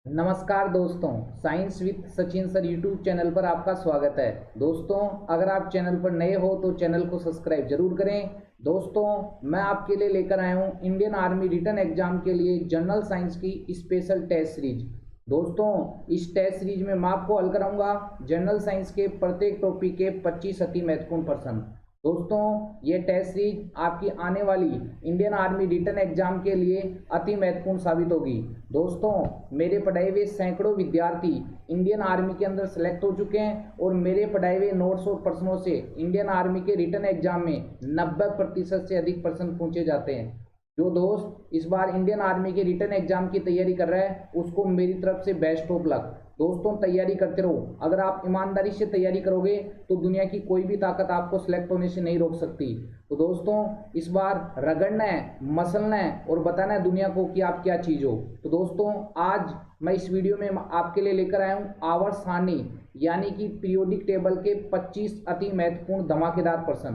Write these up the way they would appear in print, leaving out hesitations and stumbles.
नमस्कार दोस्तों, science with Sachin sir YouTube channel पर आपका स्वागत है। दोस्तों, अगर आप चैनल पर नए हो तो चैनल को सब्सक्राइब जरूर करें। दोस्तों, मैं आपके लिए लेकर आया हूं इंडियन आर्मी रिटन एग्जाम के लिए जनरल साइंस की स्पेशल टेस्ट सीरीज। दोस्तों, इस टेस्ट सीरीज में मैं आपको हल कराऊंगा जनरल साइंस के प्रत्येक टॉपिक के 25 अति महत्वपूर्ण प्रश्न। दोस्तों, ये टेस्ट सीरीज आपकी आने वाली इंडियन आर्मी रिटन एग्जाम के लिए अति महत्वपूर्ण साबित होगी। दोस्तों, मेरे पढ़ाए हुए सैकड़ों विद्यार्थी इंडियन आर्मी के अंदर सेलेक्ट हो चुके हैं और मेरे पढ़ाए हुए नोट्स और प्रश्नों से इंडियन आर्मी के रिटन एग्जाम में 90% से अधिक प्रश्न पूछे जाते हैं। जो दोस्त इस बार इंडियन आर्मी के रिटन एग्जाम की तैयारी कर रहा है उसको मेरी तरफ से बेस्ट ऑफ लक। दोस्तों, तैयारी करते रहो। अगर आप ईमानदारी से तैयारी करोगे तो दुनिया की कोई भी ताकत आपको सिलेक्ट होने से नहीं रोक सकती। तो दोस्तों, इस बार रगड़ना है, मसलना है और बताना है दुनिया को कि आप क्या चीज़ हो। तो दोस्तों, आज मैं इस वीडियो में आपके लिए लेकर आया हूँ आवर्त सारणी यानी कि पीरियोडिक टेबल के 25 अति महत्वपूर्ण धमाकेदार प्रश्न।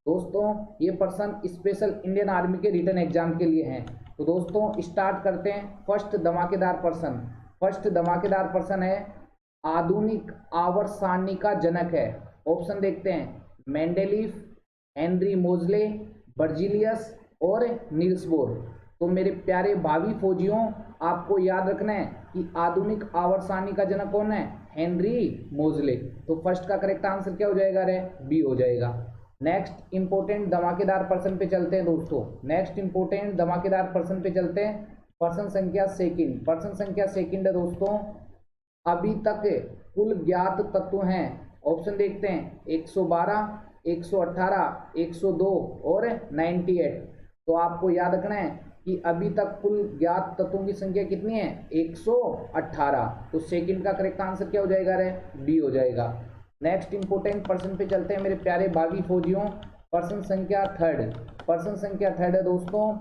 दोस्तों, ये प्रश्न स्पेशल इंडियन आर्मी के रिटन एग्जाम के लिए हैं। तो दोस्तों, स्टार्ट करते हैं। फर्स्ट धमाकेदार प्रश्न है, आधुनिक आवर्त सारणी का जनक है। ऑप्शन देखते हैं, मेंडेलीफ, हेनरी मोजले, बर्जीलियस और नील्स बोर। तो मेरे प्यारे भावी फौजियों, आपको याद रखना है कि आधुनिक आवर्त सारणी का जनक कौन है? हेनरी मोजले। तो फर्स्ट का करेक्ट आंसर क्या हो जाएगा रे? बी हो जाएगा। नेक्स्ट इंपोर्टेंट धमाकेदार प्रश्न पे चलते हैं दोस्तों। प्रश्न संख्या सेकंड है दोस्तों। अभी तक कुल ज्ञात तत्व हैं। ऑप्शन देखते हैं, 112, 118, 102 और 98। तो आपको याद रखना है कि अभी तक कुल ज्ञात तत्वों की संख्या कितनी है? 118। तो सेकंड का करेक्ट आंसर क्या हो जाएगा रे? बी हो जाएगा। नेक्स्ट इंपोर्टेंट प्रश्न पे चलते हैं मेरे प्यारे भावी फौजियों। प्रश्न संख्या थर्ड है दोस्तों।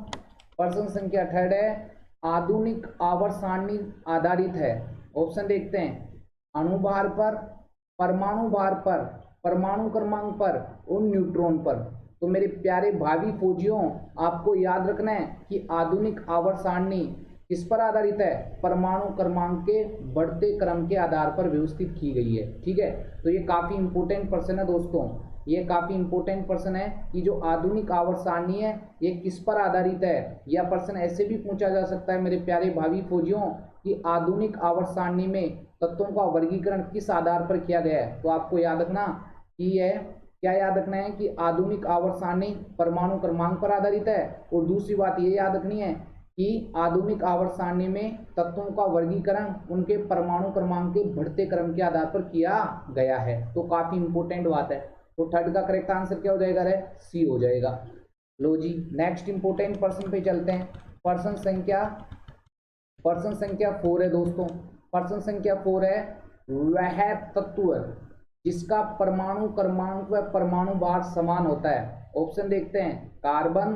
आधुनिक आवर्त सारणी आधारित है। ऑप्शन देखते हैं, अणुभार पर, परमाणु भार पर, परमाणु क्रमांक पर और न्यूट्रॉन पर। तो मेरे प्यारे भावी फौजियों, आपको याद रखना है कि आधुनिक आवर्त सारणी किस पर आधारित है? परमाणु क्रमांक के बढ़ते क्रम के आधार पर व्यवस्थित की गई है। ठीक है, तो ये काफी इंपोर्टेंट प्रश्न है दोस्तों। ये काफी इंपोर्टेंट प्रश्न है कि जो आधुनिक आवर्त सारणी है ये किस पर आधारित है। यह प्रश्न ऐसे भी पूछा जा सकता है मेरे प्यारे भावी फौजियों कि आधुनिक आवर्त सारणी में तत्वों का वर्गीकरण किस आधार पर किया गया है। तो आपको याद रखना कि यह क्या याद रखना है कि आधुनिक आवर्त सारणी परमाणु क्रमांक पर आधारित है। और दूसरी बात ये याद रखनी है कि आधुनिक आवर्त सारणी में तत्वों का वर्गीकरण उनके परमाणु क्रमांक के बढ़ते क्रम के आधार पर किया गया है। तो काफी इंपोर्टेंट बात है। तो थर्ड का करेक्ट आंसर क्या हो जाएगा रे? सी हो जाएगा। लो जी, नेक्स्ट इंपोर्टेंट प्रश्न पे चलते हैं। प्रश्न संख्या 4 है दोस्तों। प्रश्न संख्या 4 है, वह तत्व जिसका परमाणु क्रमांक व परमाणु भार समान होता है। ऑप्शन देखते हैं, कार्बन,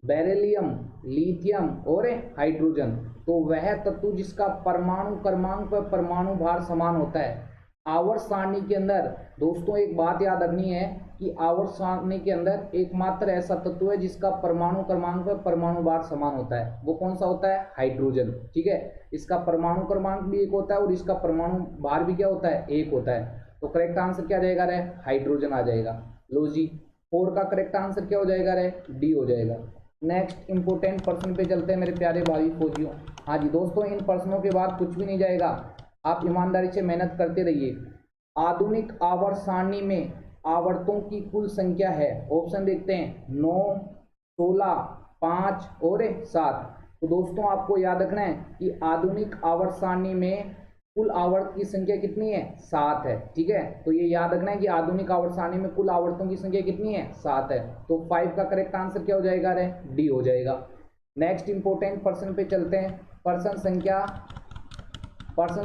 बेरिलियम, लिथियम और हाइड्रोजन। तो वह तत्व जिसका परमाणु क्रमांक व परमाणु भार समान होता है। आवर्त सारणी के अंदर दोस्तों एक बात याद रखनी है कि आवर्त सारणी के अंदर एकमात्र ऐसा तत्व है जिसका परमाणु क्रमांक व परमाणु भार समान होता है। वो कौन सा होता है? हाइड्रोजन। ठीक है, इसका परमाणु क्रमांक भी एक होता है और इसका परमाणु भार भी क्या होता है? एक होता है। तो करेक्ट आंसर क्या जाएगा रे? हाइड्रोजन आ जाएगा। लो जी, 4 का करेक्ट आंसर क्या हो जाएगा रे? डी हो जाएगा। नेक्स्ट इंपोर्टेंट प्रश्न पे चलते हैं मेरे प्यारे भाई फौजियों। हाँ जी दोस्तों, इन प्रश्नों के बाद कुछ भी नहीं जाएगा, आप ईमानदारी से मेहनत करते रहिए। आधुनिक आवर्त सारणी में आवर्तों की कुल संख्या है। ऑप्शन देखते हैं, 9, 16, 5 और 7। तो दोस्तों आपको याद रखना है कि आधुनिक आवर्त सारणी में कुल आवर्त की संख्या कितनी है? 7 है। ठीक है, तो ये याद रखना है कि आधुनिक आवर्त सारणी में कुल आवर्तों की संख्या कितनी है? 7 है। तो 5 का करेक्ट आंसर क्या हो जाएगा रे? डी हो जाएगा। नेक्स्ट इंपोर्टेंट प्रश्न पे चलते हैं। प्रश्न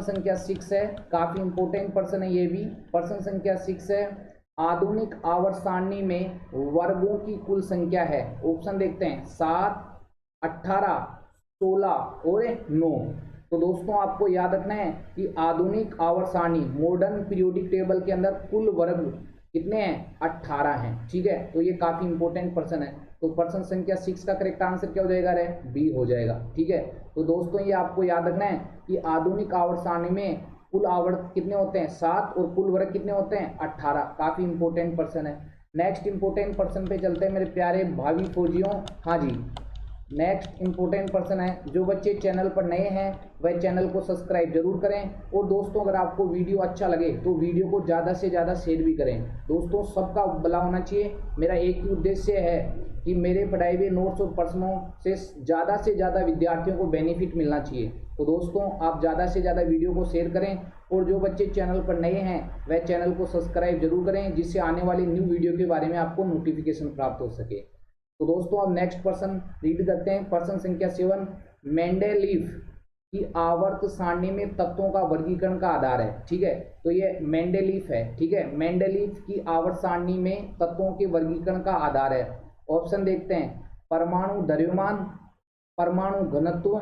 संख्या 6 है। काफी इंपोर्टेंट प्रश्न है ये भी। प्रश्न संख्या 6 है, आधुनिक आवर्त सारणी में वर्गों की कुल संख्या है। ऑप्शन देखते हैं, 7, 18, 16 और 9। तो दोस्तों आपको याद रखना है कि आधुनिक आवर्त सारणी मॉडर्न पीरियोडिक टेबल के अंदर कुल वर्ग कितने हैं? 18 हैं। ठीक है, तो ये काफी इंपोर्टेंट प्रश्न है। तो पर्सन संख्या 6 का करेक्ट आंसर क्या हो जाएगा रे? बी हो जाएगा। ठीक है, तो दोस्तों ये आपको याद रखना है कि आधुनिक आवर्त सारणी में कुल आवर्त कितने होते हैं? 7 और कुल वर्ग कितने होते हैं? 18। काफी इंपॉर्टेंट पर्सन है। नेक्स्ट इंपॉर्टेंट पर्सन पे चलते हैं मेरे प्यारे भावी फौजियों। हाँ जी, नेक्स्ट इंपॉर्टेंट पर्सन है, जो बच्चे चैनल पर नए हैं वह चैनल को सब्सक्राइब जरूर करें। और दोस्तों अगर आपको वीडियो अच्छा लगे तो वीडियो को ज़्यादा से ज़्यादा शेयर भी करें। दोस्तों सबका भला होना चाहिए। मेरा एक ही उद्देश्य है कि मेरे पढ़ाए हुए नोट्स और प्रश्नों से ज़्यादा विद्यार्थियों को बेनिफिट मिलना चाहिए। तो दोस्तों आप ज़्यादा से ज़्यादा वीडियो को शेयर करें और जो बच्चे चैनल पर नए हैं वह चैनल को सब्सक्राइब जरूर करें, जिससे आने वाली न्यू वीडियो के बारे में आपको नोटिफिकेशन प्राप्त हो सके। तो दोस्तों अब नेक्स्ट पर्सन रीड करते हैं। पर्सन संख्या 7, मेंडेलीव की आवर्त सारणी में तत्वों का वर्गीकरण का आधार है। ठीक है, तो ये मेंडेलीव है। ठीक है, मेंडेलीव की आवर्त सारणी में तत्वों के वर्गीकरण का आधार है। ऑप्शन देखते हैं, परमाणु द्रव्यमान, परमाणु घनत्व,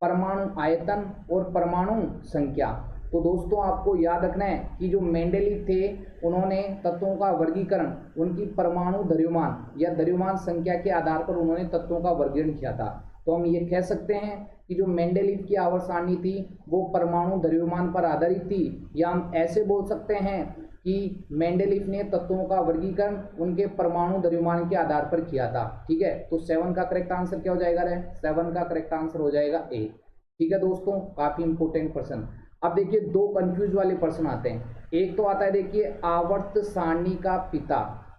परमाणु आयतन और परमाणु संख्या। तो दोस्तों आपको याद रखना है कि जो मेंडेलीव थे उन्होंने तत्वों का वर्गीकरण उनकी परमाणु द्रव्यमान या द्रव्यमान संख्या के आधार पर उन्होंने तत्वों का वर्गीकरण किया था। तो हम ये कह सकते हैं कि जो मेंडेलीव की आवर्त सारणी थी वो परमाणु द्रव्यमान पर आधारित थी, या हम ऐसे बोल सकते हैं कि मेंडेलीव ने तत्वों का वर्गीकरण उनके परमाणु द्रव्यमान के आधार पर किया था। ठीक है, तो 7 का करेक्ट आंसर क्या हो जाएगा रे? 7 का करेक्ट आंसर हो जाएगा ए। ठीक है दोस्तों, काफी इंपोर्टेंट पर्सन। अब देखिए दो कंफ्यूज वाले पर्सन आते हैं। एक तो आता है देखिए आवर्त सारणी का पिता।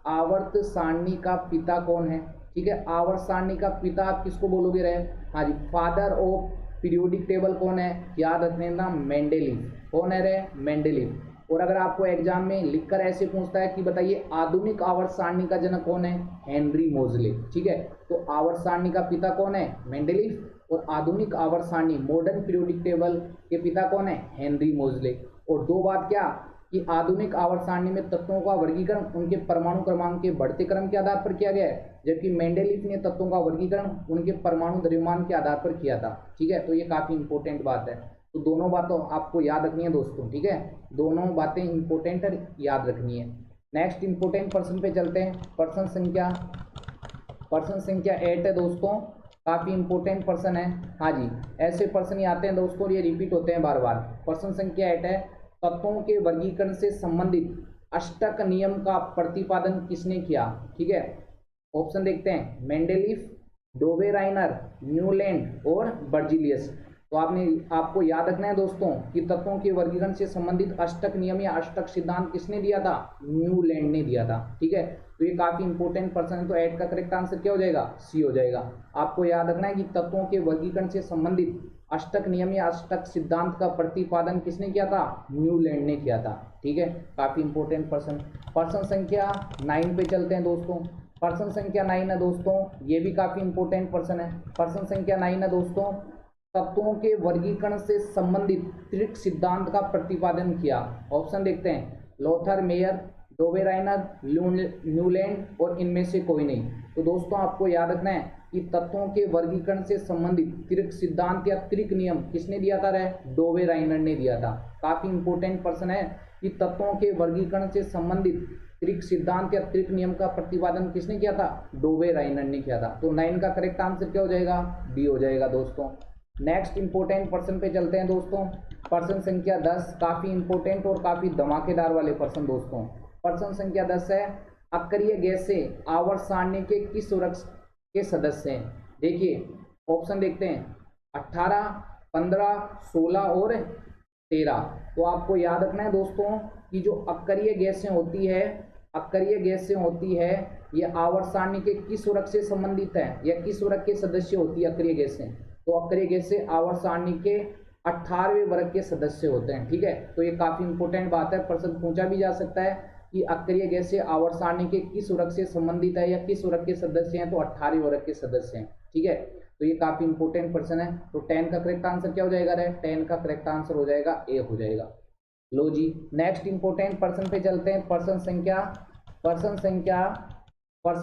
आवर्त सारणी का पिता कौन है? ठीक है, आवर्त सारणी का पिता आप किसको बोलोगे रहे? हाँ जी, फादर ऑफ पीरियोडिक टेबल कौन है? याद रखने ना, मेंडेलीव। कौन है रे? मेंडेलीव। और अगर आपको एग्जाम में लिखकर ऐसे पूछता है कि बताइए आधुनिक आवर्त सारणी का जनक कौन है? हेनरी मोजले। ठीक है, तो आवर्त सारणी का पिता कौन है? मेंडेलीव। और आधुनिक आवर्त सारणी मॉडर्न पीरियोडिक टेबल के पिता कौन है? हेनरी मोजले। और दो बात क्या कि आधुनिक आवर्त सारणी में तत्वों का वर्गीकरण उनके परमाणु क्रमांक के बढ़ते क्रम के आधार पर किया गया है, जबकि मेंडेलीव ने तत्वों का वर्गीकरण उनके परमाणु द्रव्यमान के आधार पर किया था। ठीक है, तो ये काफी इंपॉर्टेंट बात है। तो दोनों बातों आपको याद रखनी है दोस्तों। ठीक है, दोनों बातें इंपॉर्टेंट है, याद रखनी है। नेक्स्ट इंपॉर्टेंट पर्सन पे चलते हैं। पर्सन संख्या 8 है दोस्तों, काफी इंपॉर्टेंट पर्सन है। हाँ जी, ऐसे पर्सन ही आते हैं दोस्तों, ये रिपीट होते हैं बार बार। पर्सन संख्या 8 है, तत्वों के वर्गीकरण से संबंधित अष्टक नियम का प्रतिपादन किसने किया? ठीक है, ऑप्शन देखते हैं, मेंडेलीव, डोबे राइनर, न्यूलैंड और बर्जीलियस। तो आपको याद रखना है दोस्तों कि तत्वों के वर्गीकरण से संबंधित अष्टक नियम या अष्टक सिद्धांत किसने दिया था? न्यूलैंड ने दिया था। ठीक है, तो ये काफी इंपॉर्टेंट पर्सन है। तो 8 का करेक्ट आंसर क्या हो जाएगा? सी हो जाएगा। आपको याद रखना है कि तत्वों के वर्गीकरण से संबंधित अष्टक नियम या अष्टक सिद्धांत का प्रतिपादन किसने किया था? न्यूलैंड ने किया था। ठीक है, काफी इंपॉर्टेंट पर्सन। पर्सन संख्या 9 पे चलते हैं दोस्तों। पर्सन संख्या 9 है दोस्तों, ये भी काफी इंपॉर्टेंट पर्सन है। पर्सन संख्या 9 है दोस्तों, तत्वों के वर्गीकरण से संबंधित त्रिक सिद्धांत का प्रतिपादन किया। ऑप्शन देखते हैं, लोथर मेयर, डोबे राइनर, न्यूलैंड और इनमें से कोई नहीं। तो दोस्तों आपको याद रखना है कि तत्वों के वर्गीकरण से संबंधित त्रिक सिद्धांत या त्रिक नियम किसने दिया था? डोबे राइनर ने दिया था। काफी इंपॉर्टेंट पर्सन है कि तत्वों के वर्गीकरण से संबंधित त्रिक सिद्धांत या त्रिक नियम का प्रतिपादन किसने किया था? डोबे राइनर ने किया था। तो 9 का करेक्ट आंसर क्या हो जाएगा? बी हो जाएगा दोस्तों। नेक्स्ट इंपॉर्टेंट पर्सन पे चलते हैं दोस्तों। पर्सन संख्या 10, काफी इंपॉर्टेंट और काफी धमाकेदार वाले पर्सन दोस्तों। पर्सन संख्या 10 है, अक्रिय गैसें आवर्त सारणी के किस वर्ग के सदस्य हैं? देखिए ऑप्शन देखते हैं, 18, 15, 16 और 13। तो आपको याद रखना है दोस्तों कि जो अक्रिय गैसें होती है ये आवर्त सारणी के किस वर्ग से संबंधित है या किस वर्ग के सदस्य होती है अक्रिय गैसें? तो अक्रिय गैसें आवर्त सारणी के 18वें वर्ग के सदस्य होते हैं। ठीक है, तो ये काफी इंपॉर्टेंट बात है, प्रश्न पूछा भी जा सकता है कि अक्रिय गैसें आवर्त सारणी के किस वर्ग से संबंधित है या किस वर्ग के सदस्य हैं? तो 18वें वर्ग के सदस्य हैं। ठीक है, तो ये काफी इंपॉर्टेंट पर्सन है। तो 10 का करेक्ट आंसर क्या हो जाएगा? 10 का करेक्ट आंसर हो जाएगा ए हो जाएगा। लो जी, नेक्स्ट इंपॉर्टेंट पर्सन पे चलते हैं। पर्सन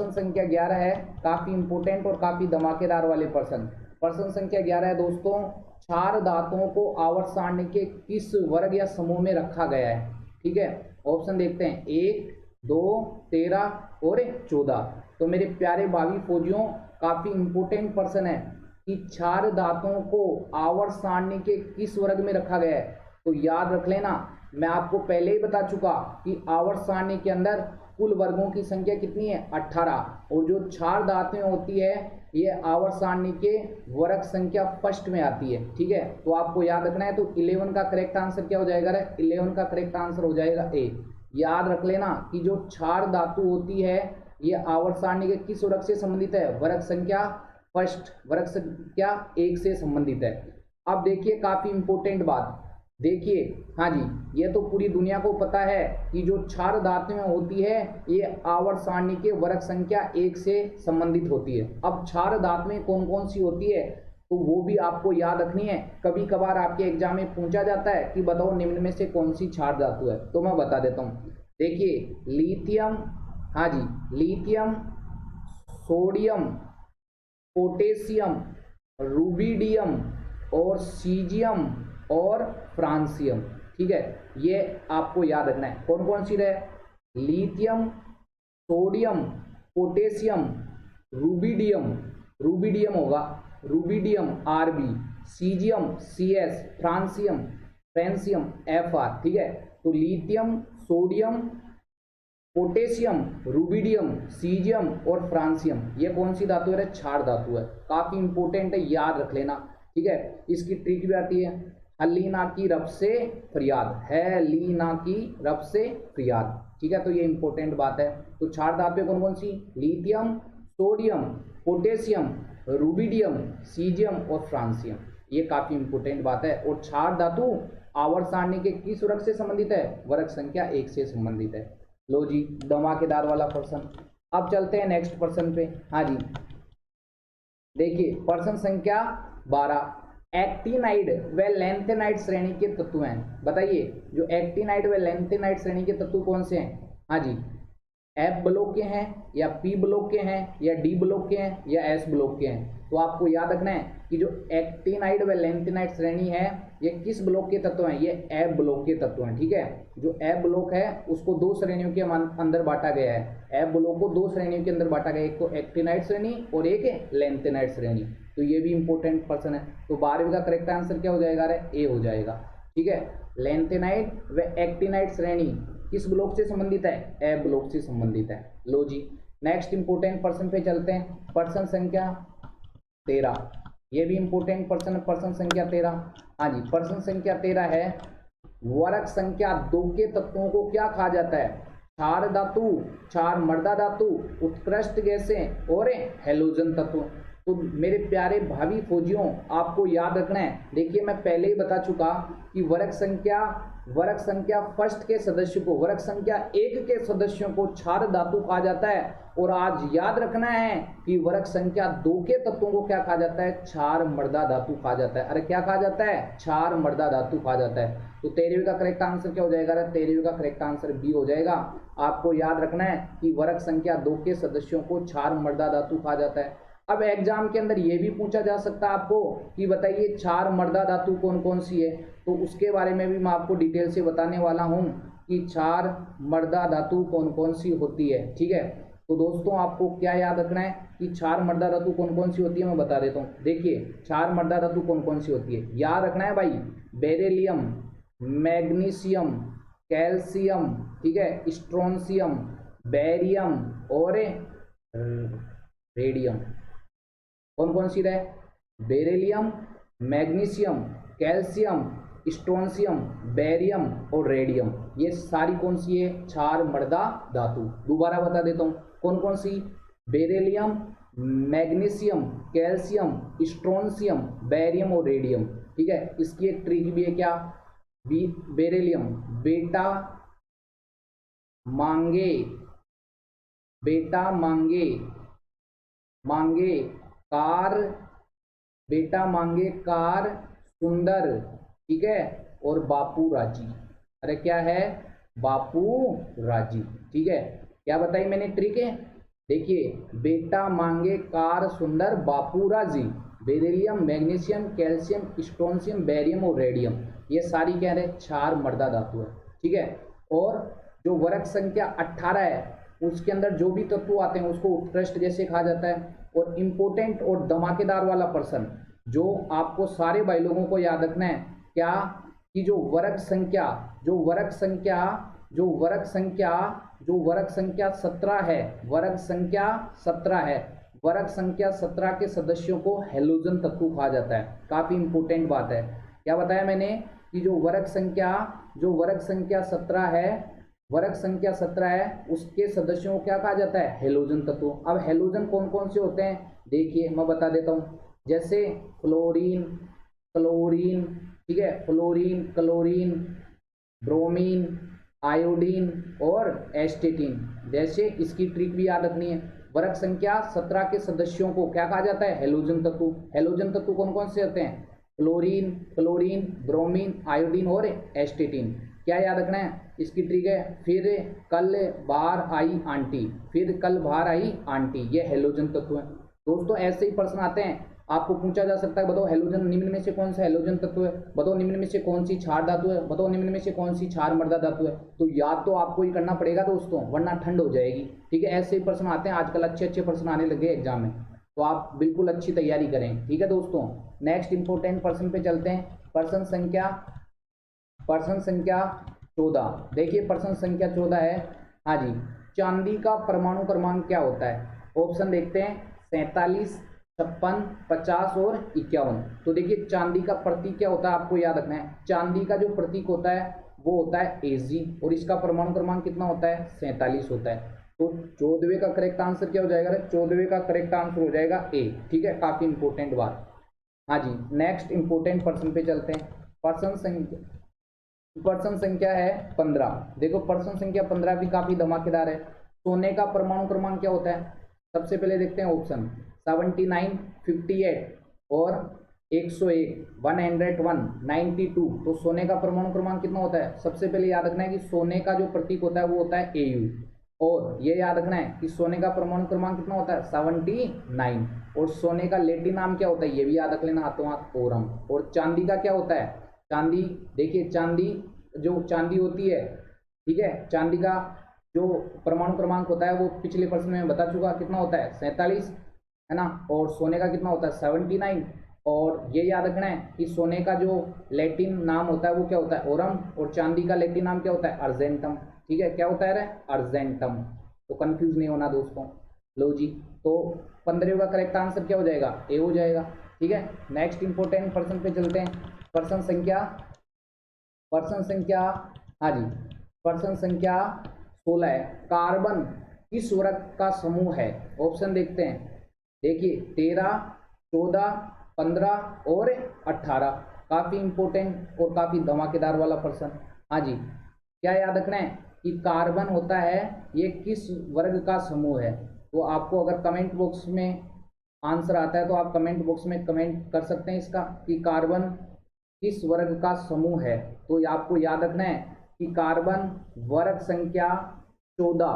संख्या 11 है, काफी इंपॉर्टेंट और काफी धमाकेदार वाले पर्सन। पर्सन संख्या 11 है दोस्तों, क्षार धातुओं को आवर्त सारणी के किस वर्ग या समूह में रखा गया है? ठीक है, ऑप्शन देखते हैं, 1, 2, 13 और 14। तो मेरे प्यारे भावी फौजियों, काफी इंपोर्टेंट पर्सन है कि क्षार धातुओं को आवर्त सारणी के किस वर्ग में रखा गया है। तो याद रख लेना, मैं आपको पहले ही बता चुका कि आवर्त सारणी के अंदर कुल वर्गों की संख्या कितनी है, 18, और जो क्षार धातुएं होती है ये आवर्त सारणी के वर्ग संख्या फर्स्ट में आती है। ठीक है, तो आपको याद रखना है। तो 11 का करेक्ट आंसर क्या हो जाएगा? 11 का करेक्ट आंसर हो जाएगा ए। याद रख लेना कि जो क्षार धातु होती है ये आवर्त सारणी के किस वर्ग से संबंधित है? वर्ग संख्या फर्स्ट, वर्ग संख्या 1 से संबंधित है। अब देखिए काफी इंपोर्टेंट बात, देखिए, हाँ जी, ये तो पूरी दुनिया को पता है कि जो क्षार धातुएं होती है ये आवर्त सारणी के वर्ग संख्या 1 से संबंधित होती है। अब क्षार धातुएं कौन कौन सी होती है तो वो भी आपको याद रखनी है। कभी कभार आपके एग्जाम में पूछा जाता है कि बताओ निम्न में से कौन सी क्षार धातु है, तो मैं बता देता हूँ। देखिए, लिथियम, हाँ जी, लिथियम, सोडियम, पोटेशियम, रुबिडियम और सीजियम और फ्रांसियम। ठीक है, ये आपको याद रखना है। कौन कौन सी रहे? Lithium, sodium, potassium, rubidium, rubidium होगा, rubidium RB, caesium CS, francium francium FR. ठीक है, तो lithium, sodium, potassium, rubidium, caesium और फ्रांसियम, ये कौन सी धातु है? क्षार धातु है। काफी इंपोर्टेंट है, याद रख लेना। ठीक है, इसकी ट्रिक भी आती है, हलीना की रब से फरियाद है, लीना की रब से फरियाद। ठीक है, तो ये इंपॉर्टेंट बात है। तो क्षार धातुएं कौन कौन सी? Lithium, sodium, potassium, rubidium, caesium और फ्रांसियम, ये काफी इंपॉर्टेंट बात है। और क्षार धातु आवर्त सारणी के किस वर्ग से संबंधित है? वर्ग संख्या 1 से संबंधित है। लो जी, धमाकेदार वाला प्रश्न। अब चलते हैं नेक्स्ट प्रश्न पे। हाँ जी, देखिए प्रश्न संख्या 12, एक्टिनाइड व लैंथेनाइड श्रेणी के तत्व हैं। बताइए, जो एक्टिनाइड व लैंथेनाइड श्रेणी के तत्व कौन से हैं? हाँ जी, एफ ब्लॉक के हैं या पी ब्लॉक के हैं या डी ब्लॉक के हैं या एस ब्लॉक के हैं? तो आपको याद रखना है कि जो एक्टिनाइड व लैंथेनाइड श्रेणी है ये किस ब्लॉक के तत्व हैं? ये एफ ब्लॉक के तत्व हैं। ठीक है, जो एफ ब्लॉक है उसको 2 श्रेणियों के अंदर बांटा गया है। एफ ब्लॉक को 2 श्रेणियों के अंदर बांटा गया है, एक तो एक्टिनाइड श्रेणी और एक लैंथेनाइड श्रेणी। तो ये भी इंपॉर्टेंट पर्सन है। तो 12वीं का करेक्ट आंसर क्या हो जाएगा? ए हो जाएगा। ठीक है, लैंथेनाइड व एक्टिनाइड श्रेणी किस ब्लॉक से संबंधित है? एफ ब्लॉक से संबंधित है। लो जी, नेक्स्ट इंपोर्टेंट पर्सन पे चलते हैं। पर्सन संख्या 13, ये भी इंपोर्टेंट पर्सन है। पर्सन संख्या 13, हाँ जी, पर्सन संख्या 13 है, वर्ग संख्या 2 के तत्वों को क्या कहा जाता है? क्षार धातु, क्षार मृदा धातु, उत्कृष्ट गैसें और हैलोजन तत्व। तो मेरे प्यारे भावी फौजियों, आपको याद रखना है। देखिए, मैं पहले ही बता चुका कि वर्ग संख्या फर्स्ट के सदस्य को, वर्ग संख्या 1 के सदस्यों को क्षार धातु कहा जाता है। और आज याद रखना है कि वर्ग संख्या 2 के तत्वों को क्या कहा जाता है? क्षार मृदा धातु कहा जाता है। अरे क्या कहा जाता है? क्षार मृदा धातु कहा जाता है। तो 13वीं का करेक्ट आंसर क्या हो जाएगा? 13वीं का करेक्ट आंसर बी हो जाएगा। आपको याद रखना है कि वर्ग संख्या 2 के सदस्यों को क्षार मृदा धातु कहा जाता है। अब एग्जाम के अंदर ये भी पूछा जा सकता है आपको कि बताइए क्षार मृदा धातु कौन कौन सी है, तो उसके बारे में भी मैं आपको डिटेल से बताने वाला हूं कि क्षार मृदा धातु कौन कौन सी होती है। ठीक है, तो दोस्तों आपको क्या याद रखना है कि क्षार मृदा धातु कौन कौन सी होती है, मैं बता देता हूँ। देखिए, क्षार मृदा धातु कौन कौन सी होती है, याद रखना है भाई। बेरिलियम, मैग्नीशियम, कैल्शियम, ठीक है, स्ट्रोंशियम, बेरियम और रेडियम। कौन कौन सी रहे? Beryllium, magnesium, calcium, strontium, barium और रेडियम, ये सारी कौन सी है? क्षार मृदा धातु। दोबारा बता देता हूँ, कौन कौन सी? Beryllium, magnesium, calcium, strontium, barium और रेडियम। ठीक है, इसकी एक ट्रिक भी है, क्या? बेरिलियम, बेटा मांगे, बेटा मांगे, मांगे कार, बेटा मांगे कार सुंदर, ठीक है, और बापू राजी। अरे क्या है? बापू राजी। ठीक है, क्या बताई मैंने ट्रिक है? देखिए, बेटा मांगे कार सुंदर, बापू राजी, beryllium, magnesium, calcium, strontium, barium और रेडियम, ये सारी क्या है? क्षार मृदा धातु है। ठीक है, और जो वर्ग संख्या 18 है उसके अंदर जो भी तत्व आते हैं उसको उत्कृष्ट जैसे कहा जाता है। और इम्पोर्टेंट और धमाकेदार वाला पर्सन, जो आपको सारे भाई लोगों को याद रखना है क्या, कि जो वर्ग संख्या 17 है, वर्ग संख्या 17 के सदस्यों को हैलोजन तत्व कहा जाता है। काफी इंपोर्टेंट बात है। क्या बताया मैंने कि जो वर्ग संख्या 17 है उसके सदस्यों को क्या कहा जाता है, हैलोजन तत्व। अब हैलोजन कौन कौन से होते हैं देखिए मैं बता देता हूँ, जैसे फ्लोरीन, ठीक है, क्लोरीन, ब्रोमीन, आयोडीन और एस्टेटिन। जैसे इसकी ट्रिक भी याद रखनी है। वर्ग संख्या 17 के सदस्यों को क्या कहा जाता है, हैलोजन तत्व। हैलोजन तत्व कौन कौन से होते हैं, क्लोरीन, ब्रोमीन, आयोडीन और एस्टेटिन। क्या याद रखना है, इसकी ट्रिक है, फिर कल बाहर आई आंटी, ये हैलोजन तत्व है। दोस्तों ऐसे ही प्रश्न आते हैं, आपको पूछा जा सकता है बताओ हैलोजन निम्न में से कौन सा हैलोजन तत्व है, बताओ निम्न में से कौन सी क्षार धातु है, बताओ निम्न में से कौन सी क्षार मृदा धातु है। तो याद तो आपको ही करना पड़ेगा दोस्तों, वरना ठंड हो जाएगी। ठीक है, ऐसे ही प्रश्न आते हैं आजकल, अच्छे प्रश्न आने लगे एग्जाम में, तो आप बिल्कुल अच्छी तैयारी करें। ठीक है दोस्तों, नेक्स्ट इंपोर्टेंट पर्सन पे चलते हैं। पर्सन संख्या 14। देखिए पर्सन संख्या 14 है, हाँ जी, चांदी का परमाणु क्रमांक क्या होता है। ऑप्शन देखते हैं, 47, 56, 50 और 51। तो देखिए चांदी का प्रतीक क्या होता है, आपको याद रखना है। चांदी का जो प्रतीक होता है वो होता है Ag, और इसका परमाणु क्रमांक कितना होता है, 47 होता है। तो 14वें का करेक्ट आंसर क्या हो जाएगा, 14वें का करेक्ट आंसर हो जाएगा A। ठीक है, काफी इंपोर्टेंट बात। हाँ जी, नेक्स्ट इंपोर्टेंट पर्सन पे चलते हैं। पर्सन संख्या है 15। देखो पर्सन संख्या 15 भी काफी धमाकेदार है। सोने का परमाणु क्रमांक क्या होता है, सबसे पहले देखते हैं ऑप्शन, 79, 58 और 101, 101, 92। तो सोने का परमाणु क्रमांक कितना होता है, सबसे पहले याद रखना है कि सोने का जो प्रतीक होता है वो होता है Au, और ये याद रखना है कि सोने का परमाणु क्रमांक कितना होता है, 79। और सोने का लैटिन नाम क्या होता है, ये भी याद रख लेना, हाथों हाथ ओरम। और चांदी का क्या होता है, चांदी, देखिए चांदी होती है, ठीक है, चांदी का जो परमाणु क्रमांक होता है वो पिछले प्रश्न में बता चुका, कितना होता है, 47 है ना। और सोने का कितना होता है, 79। और ये याद रखना है कि सोने का जो लैटिन नाम होता है वो क्या होता है, ओरम, और चांदी का लैटिन नाम क्या होता है, अर्जेंटम। ठीक है, क्या होता है, अर्जेंटम। तो कंफ्यूज नहीं होना दोस्तों। लो जी, तो 15वें का करेक्ट आंसर क्या हो जाएगा, ए हो जाएगा। ठीक है, नेक्स्ट इंपोर्टेंट पर्सन पे चलते हैं। पर्सन संख्या, हाँ जी, पर्सन संख्या 16 है। कार्बन किस वर्ग का समूह है। ऑप्शन देखते हैं, देखिए 13, 14, 15 और 18। काफी इंपोर्टेंट और काफी धमाकेदार वाला पर्सन। हाँ जी, क्या याद रखना है कि कार्बन होता है ये किस वर्ग का समूह है। तो आपको अगर कमेंट बॉक्स में आंसर आता है तो आप कमेंट बॉक्स में कमेंट कर सकते हैं इसका, कि कार्बन किस वर्ग का समूह है। तो आपको याद रखना है कि कार्बन वर्ग संख्या 14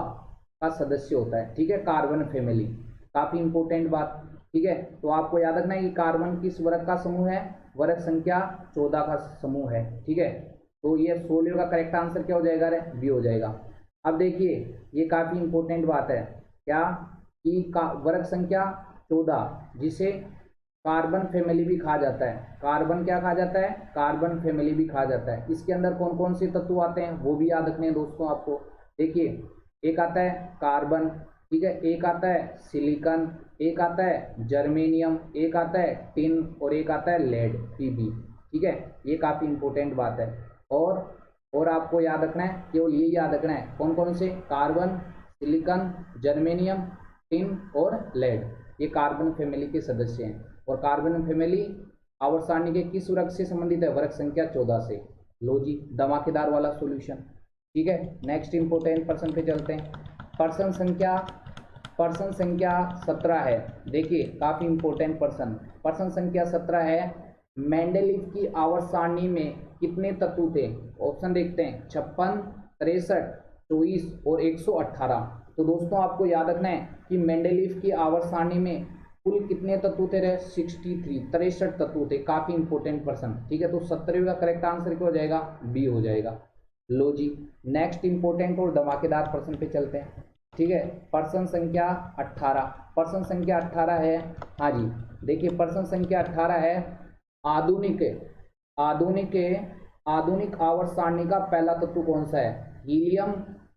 का सदस्य होता है। ठीक है, कार्बन फैमिली, काफी इंपोर्टेंट बात। ठीक है, तो आपको याद रखना है कि कार्बन किस वर्ग का समूह है, वर्ग संख्या 14 का समूह है। ठीक है, तो ये 16 का करेक्ट आंसर क्या हो जाएगा, बी हो जाएगा। अब देखिए ये काफी इंपोर्टेंट बात है, क्या कि वर्ग संख्या 14 जिसे कार्बन फैमिली भी कहा जाता है। कार्बन क्या कहा जाता है, कार्बन फैमिली भी कहा जाता है। इसके अंदर कौन कौन से तत्व आते हैं वो भी याद रखने हैं दोस्तों आपको। देखिए एक आता है कार्बन, ठीक है, एक आता है सिलिकॉन, एक आता है जर्मेनियम, एक आता है टिन और एक आता है लेड, Pb। ठीक है, ये काफी इंपोर्टेंट बात है। और आपको याद रखना है, केवल ये याद रखना है, कौन कौन से, कार्बन, सिलिकॉन, जर्मेनियम, टिन और लेड, ये कार्बन फैमिली के सदस्य हैं। और कार्बन फैमिली आवर्त सारणी के किस वर्ग से संबंधित है, वर्ग संख्या 14 से। लो जी, धमाकेदार वाला सॉल्यूशन। ठीक है, नेक्स्ट इंपोर्टेंट पर्सन पे चलते हैं। पर्सन संख्या 17 है। देखिए काफी इंपोर्टेंट पर्सन संख्या 17 है। मेंडेलीव की आवर्त सारणी में कितने तत्व थे। ऑप्शन देखते हैं, 56, 63, 24 और 118। तो दोस्तों आपको याद रखना है कि मेंडेलीव की आवर्त सारणी में कुल कितने तत्व थे, 63 तत्व थे। काफी इंपोर्टेंट पर्सन। ठीक है, तो 17वें का करेक्ट आंसर क्या हो जाएगा, बी हो जाएगा। लो जी, नेक्स्ट इंपोर्टेंट और धमाकेदार पर्सन पे चलते हैं। ठीक है। प्रश्न संख्या 18, प्रश्न संख्या 18 है, हाँ जी देखिए प्रश्न संख्या 18 है, आधुनिक आधुनिक आधुनिक आवर्त सारणी का पहला तत्व कौन सा है? हीलियम,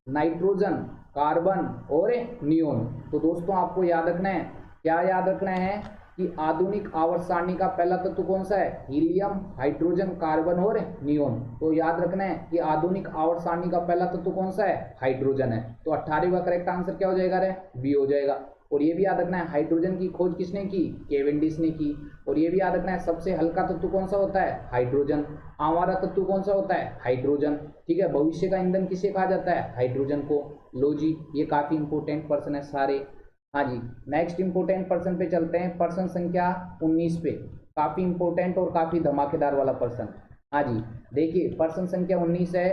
नाइट्रोजन, कार्बन और नियोन। तो दोस्तों आपको याद रखना है, क्या याद रखना है कि आधुनिक आवर्त सारणी का पहला तत्व कौन सा है? हीलियम, हाइड्रोजन, कार्बन और नियोन। तो याद रखना है कि आधुनिक आवर्त सारणी का पहला तत्व कौन सा है? हाइड्रोजन है। तो 18 का करेक्ट आंसर क्या हो जाएगा रे? बी हो जाएगा। और ये भी याद रखना है हाइड्रोजन की खोज किसने की? केवेंडिश ने की। और ये भी याद रखना है सबसे हल्का तत्व कौन सा होता है? हाइड्रोजन। आंवला तत्व कौन सा होता है? हाइड्रोजन। ठीक है, भविष्य का ईंधन किसे कहा जाता है? हाइड्रोजन को। लो जी, ये काफी इंपोर्टेंट पर्सन है सारे। हाँ जी, नेक्स्ट इंपोर्टेंट पर्सन पे चलते हैं, पर्सन संख्या 19 पे। काफी इंपोर्टेंट और काफी धमाकेदार वाला पर्सन। हाँ जी देखिए पर्सन संख्या 19 है,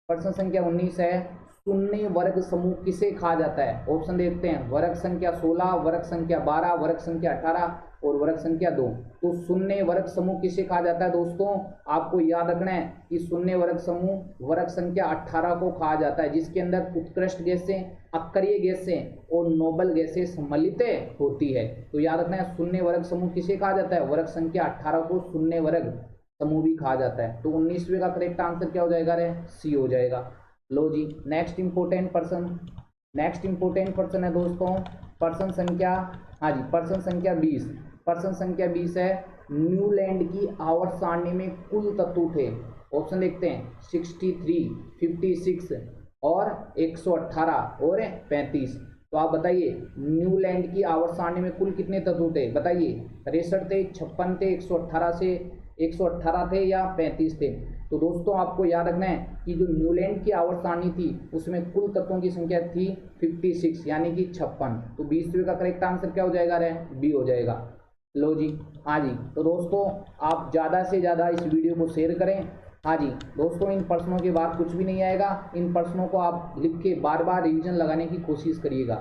पर्सन संख्या 19 है, शून्य वर्ग समूह किसे कहा जाता है? ऑप्शन देखते हैं, वर्ग संख्या 16, वर्ग संख्या 12, वर्ग संख्या 18 और वर्ग संख्या 2। तो शून्य वर्ग समूह किसे कहा जाता है दोस्तों? आपको याद रखना है कि शून्य वर्ग समूह वर्ग संख्या 18 को कहा जाता है, जिसके अंदर उत्कृष्ट गैसें, अक्रिय गैसें और नोबल गैसें सम्मिलित होती है। तो याद रखना है शून्य वर्ग समूह किसे कहा जाता है? वर्ग संख्या 18 को शून्य वर्ग समूह भी कहा जाता है। तो 19वें का करेक्ट आंसर क्या हो जाएगा रे? सी हो जाएगा। लो जी, नेक्स्ट इंपोर्टेंट पर्सन है दोस्तों, पर्सन संख्या, हाँ जी पर्सन संख्या 20। पर्सन संख्या 20 है, न्यूलैंड की आवर्त सारणी में कुल तत्व थे। ऑप्शन देखते हैं 63, 56 और 118 और 35। तो आप बताइए न्यूलैंड की आवर्त सारणी में कुल कितने तत्व थे? बताइए, 63 थे, 56 थे, 118 थे या 35 थे? तो दोस्तों आपको याद रखना है कि जो न्यूलैंड की आवर्त सारणी थी उसमें कुल तत्वों की संख्या थी 56 यानी कि 56। तो 20वें का करेक्ट आंसर क्या हो जाएगा रे? बी हो जाएगा। लो जी, हाँ जी तो दोस्तों आप ज़्यादा से ज़्यादा इस वीडियो को शेयर करें। हाँ जी दोस्तों, इन प्रश्नों के बाद कुछ भी नहीं आएगा, इन प्रश्नों को आप लिख के बार बार रिवीजन लगाने की कोशिश करिएगा।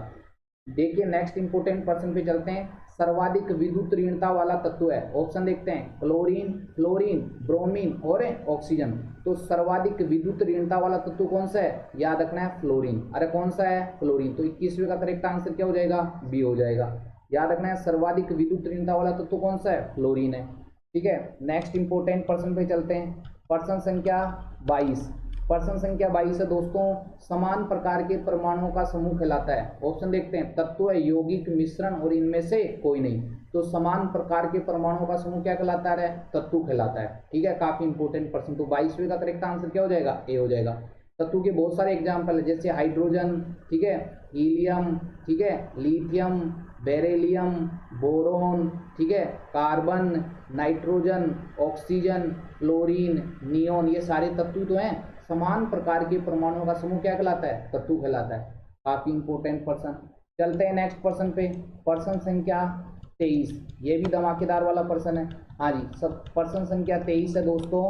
देखिए नेक्स्ट इंपोर्टेंट पर्सन पे चलते हैं, सर्वाधिक विद्युत ऋणता वाला तत्व है। ऑप्शन देखते हैं, क्लोरीन, फ्लोरीन, ब्रोमीन और ऑक्सीजन। तो सर्वाधिक विद्युत ऋणता वाला तत्व कौन सा है? याद रखना है फ्लोरीन। अरे कौन सा है? फ्लोरीन। तो 21वें का करेक्ट आंसर क्या हो जाएगा? बी हो जाएगा। याद रखना है सर्वाधिक विद्युत ऋणता वाला तत्व कौन सा है? फ्लोरीन है। ठीक है, नेक्स्ट इंपोर्टेंट पर्सन पे चलते हैं, पर्सन संख्या 22। पर्सन संख्या 22 है दोस्तों, समान प्रकार के परमाणुओं का समूह कहलाता है। ऑप्शन देखते हैं, तत्व, यौगिक, मिश्रण और इनमें से कोई नहीं। तो समान प्रकार के परमाणुओं का समूह क्या कहलाता है? तत्व कहलाता है। ठीक है, काफी इंपोर्टेंट पर्सन। तो 22वें का करेक्ट आंसर क्या हो जाएगा? ए हो जाएगा। तत्व के बहुत सारे एग्जाम्पल है, जैसे हाइड्रोजन, ठीक है, हीलियम, ठीक है, लिथियम, बेरिलियम, बोरोन, ठीक है, carbon, nitrogen, oxygen, chlorine, neon, ये सारे तत्व तो हैं। समान प्रकार के परमाणुओं का समूह क्या कहलाता है? तत्व कहलाता है। काफी इंपोर्टेंट पर्सन। चलते हैं नेक्स्ट पर्सन पे, पर्सन संख्या 23। ये भी धमाकेदार वाला पर्सन है। हाँ जी, सब पर्सन संख्या 23 है दोस्तों,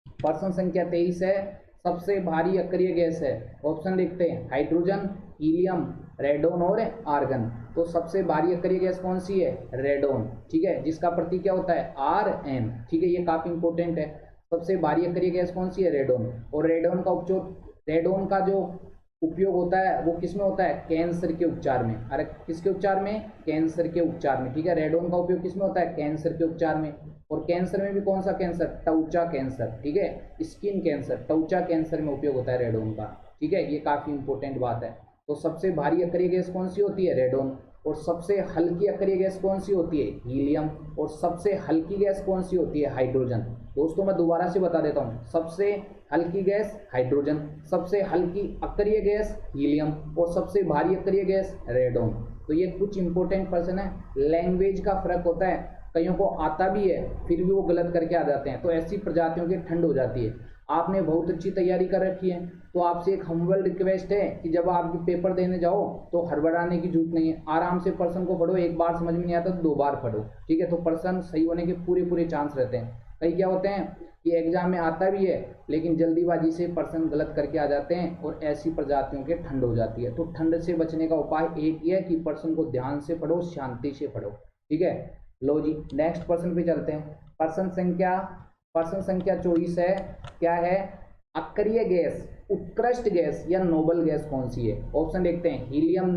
पर्सन संख्या 23 है, सबसे भारी अक्रिय गैस है। ऑप्शन देखते हैं, हाइड्रोजन, हीलियम, रेडोन और आर्गन। तो सबसे भारी अक्रिय गैस कौन सी है? रेडोन। ठीक है, जिसका प्रतीक क्या होता है? Rn। ठीक है, ये काफी इंपोर्टेंट है। सबसे भारी अक्रिय गैस कौन सी है? रेडोन। और रेडोन का जो उपयोग होता है वो किस में होता है? कैंसर के उपचार में। अरे किसके उपचार में? कैंसर के उपचार में। ठीक है, रेडोन का उपयोग किस में होता है? कैंसर के उपचार में। और कैंसर में भी कौन सा कैंसर? त्वचा कैंसर। ठीक है, स्किन कैंसर, त्वचा कैंसर में उपयोग होता है रेडोन का। ठीक है, ये काफी इंपोर्टेंट बात है। तो सबसे भारी अक्रिय गैस कौन सी होती है? रेडोन। और सबसे हल्की अक्रिय गैस कौन सी होती है? हीलियम। और सबसे हल्की गैस कौन सी होती है? हाइड्रोजन। दोस्तों मैं दोबारा से बता देता हूँ, सबसे हल्की गैस हाइड्रोजन, सबसे हल्की अक्रिय गैस हीलियम और सबसे भारी अक्रिय गैस रेडोन। तो ये कुछ इंपोर्टेंट पर्सन है। लैंग्वेज का फर्क होता है, कईयों को आता भी है फिर भी वो गलत करके आ जाते हैं, तो ऐसी प्रजातियों की ठंड हो जाती है। आपने बहुत अच्छी तैयारी कर रखी है, तो आपसे एक हम्बल रिक्वेस्ट है कि जब आप पेपर देने जाओ तो हड़बड़ाने की जरूरत नहीं है, आराम से पर्सन को पढ़ो। एक बार समझ में नहीं आता तो 2 बार पढ़ो। ठीक है, तो पर्सन सही होने के पूरे चांस रहते हैं। कई क्या होते हैं कि एग्जाम में आता भी है लेकिन जल्दीबाजी से पर्सन गलत करके आ जाते हैं और ऐसी प्रजातियों के ठंड हो जाती है। तो ठंड से बचने का उपाय एक ही है कि पर्सन को ध्यान से पढ़ो, शांति से पढ़ो। ठीक है, लो जी नेक्स्ट पर्सन पे चलते हैं। पर्सन संख्या 24 है, क्या है? अक्रिय गैस, उत्कृष्ट गैस या नोबल गैस कौन सी है? ऑप्शन देखते हैं, helium,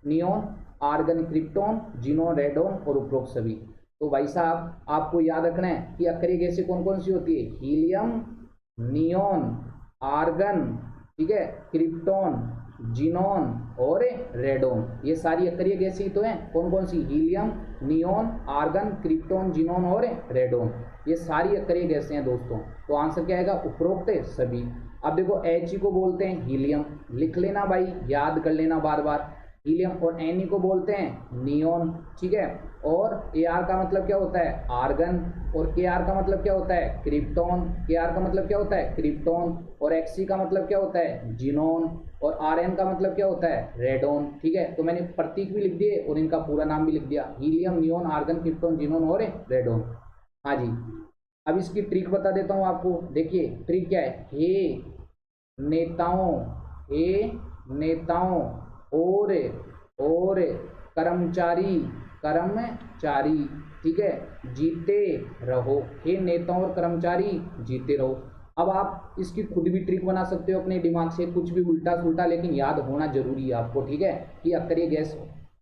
neon, argon, krypton, xenon, radon और उपरोक्त सभी। तो भाई साहब आपको याद रखना है कि अक्रिय गैसें कौन कौन सी होती है? हीलियम, नियोन, आर्गन, ठीक है, क्रिप्टॉन, जीनोन और रेडोन। ये सारी अक्रिय गैसें ही तो हैं। कौन कौन सी? Helium, neon, argon, krypton, xenon और रेडोन। ये सारी अक्रिय गैसें हैं दोस्तों। तो आंसर क्या आएगा? उपरोक्त सभी। अब देखो He को बोलते हैं हीलियम, लिख लेना भाई, याद कर लेना बार बार। हीलियम और Ne को बोलते हैं नियोन, ठीक है। और Ar का मतलब क्या होता है? आर्गन। और Kr का मतलब क्या होता है? क्रिप्टॉन। Kr का मतलब क्या होता है? क्रिप्टॉन। और Xc का मतलब क्या होता है? जीनोन। और Rn का मतलब क्या होता है? रेडोन, ठीक है। तो मैंने प्रतीक भी लिख दिए और इनका पूरा नाम भी लिख दिया, helium, neon, argon, krypton, xenon और रेडोन। हाँ जी, अब इसकी ट्रिक बता देता हूँ आपको। देखिए ट्रिक क्या है? हे नेताओं, हे नेताओं और कर्मचारी, कर्मचारी, ठीक है, जीते रहो। हे नेताओं और कर्मचारी जीते रहो। अब आप इसकी खुद भी ट्रिक बना सकते हो अपने दिमाग से, कुछ भी उल्टा सुल्टा, लेकिन याद होना जरूरी है आपको, ठीक है, कि अक्रिय गैस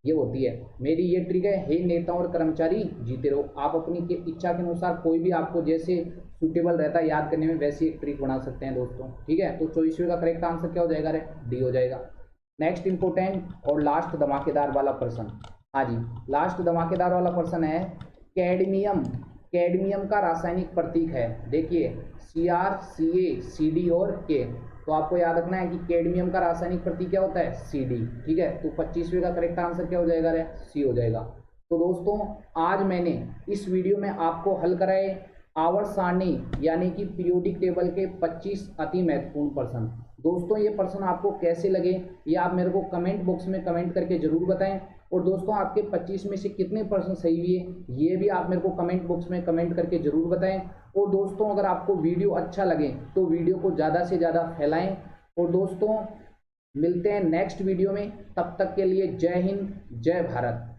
ये होती है। मेरी ये ट्रिक है, हे नेताओं और कर्मचारी जीते रहो। आप अपनी इच्छा के अनुसार कोई भी आपको जैसे सूटेबल रहता है याद करने में, वैसी एक ट्रिक बना सकते हैं दोस्तों, ठीक है। तो 24वें का करेक्ट आंसर क्या हो जाएगा? रे डी हो जाएगा। नेक्स्ट इंपोर्टेंट और लास्ट धमाकेदार वाला प्रश्न। हाँ जी, लास्ट धमाकेदार वाला प्रश्न है, कैडमियम, कैडमियम का रासायनिक प्रतीक है। देखिए Cr, Ca, Cd और K। तो आपको याद रखना है कि कैडमियम का रासायनिक प्रतीक क्या होता है? Cd, ठीक है। तो 25वें का करेक्ट आंसर क्या हो जाएगा? रे सी हो जाएगा। तो दोस्तों आज मैंने इस वीडियो में आपको हल कराए आवर्त सारणी यानी कि पीरियोडिक टेबल के 25 अति महत्वपूर्ण प्रश्न। दोस्तों ये प्रश्न आपको कैसे लगे ये आप मेरे को कमेंट बॉक्स में कमेंट करके जरूर बताएं। और दोस्तों आपके 25 में से कितने प्रश्न सही हुए ये भी आप मेरे को कमेंट बॉक्स में कमेंट करके जरूर बताएं। और दोस्तों अगर आपको वीडियो अच्छा लगे तो वीडियो को ज़्यादा से ज़्यादा फैलाएं। और दोस्तों मिलते हैं नेक्स्ट वीडियो में, तब तक के लिए जय हिंद, जय भारत।